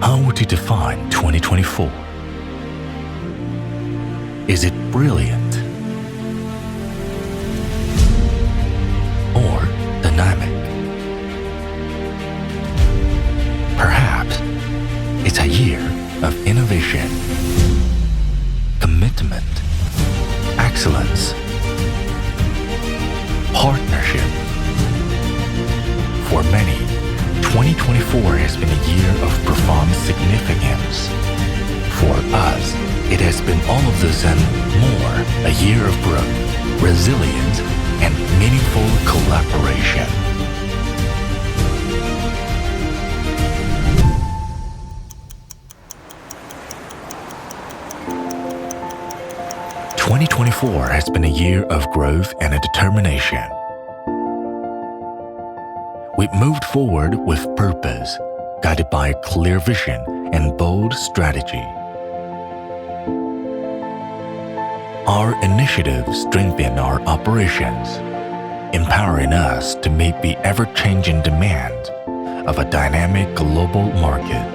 How would you define 2024? Is it brilliant? Or dynamic? Perhaps it's a year of innovation, commitment, excellence, partnership. For many, 2024 has been a year of profound significance. For us, it has been all of this and more, a year of growth, resilience, and meaningful collaboration. "2024 has been a year of growth and a determination. We've moved forward with purpose, guided by a clear vision and bold strategy. Our initiatives strengthen our operations, empowering us to meet the ever-changing demand of a dynamic global market.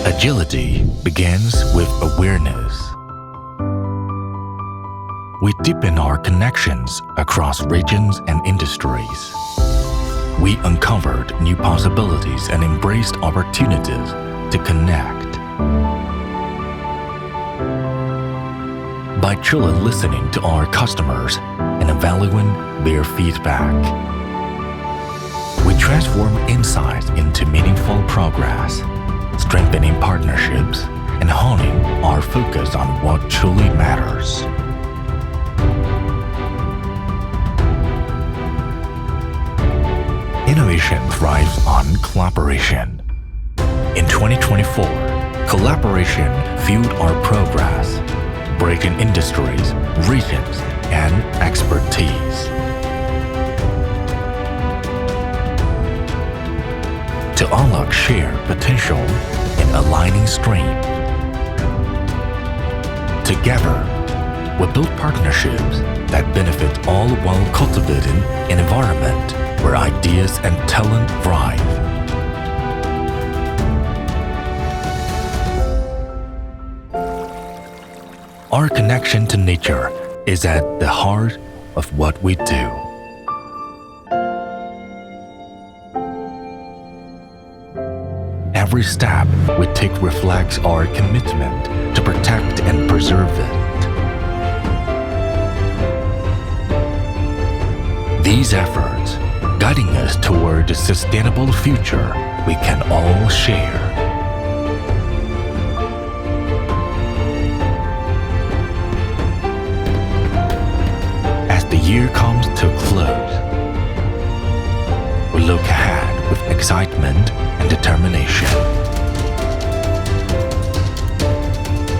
Agility begins with awareness. We deepen our connections across regions and industries. We uncovered new possibilities and embraced opportunities to connect. By truly listening to our customers and valuing their feedback, we transform insights into meaningful progress, strengthening partnerships and honing our focus on what truly matters. Innovation thrives on collaboration. In 2024, collaboration fueled our progress, breaking industries, regions, and expertise. To unlock shared potential and aligning strength. Together, we build partnerships that benefit all while cultivating an environment where ideas and talent thrive. Our connection to nature is at the heart of what we do. Every step we take reflects our commitment to protect and preserve it. These efforts guiding us toward a sustainable future we can all share. As the year comes to a close, we look ahead with excitement and determination.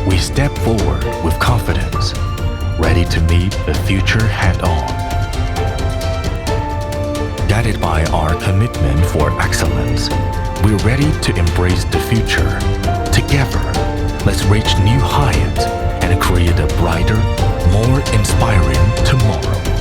We step forward with confidence, ready to meet the future head-on. Guided by our commitment for excellence, we're ready to embrace the future. Together, let's reach new heights and create a brighter, more inspiring tomorrow.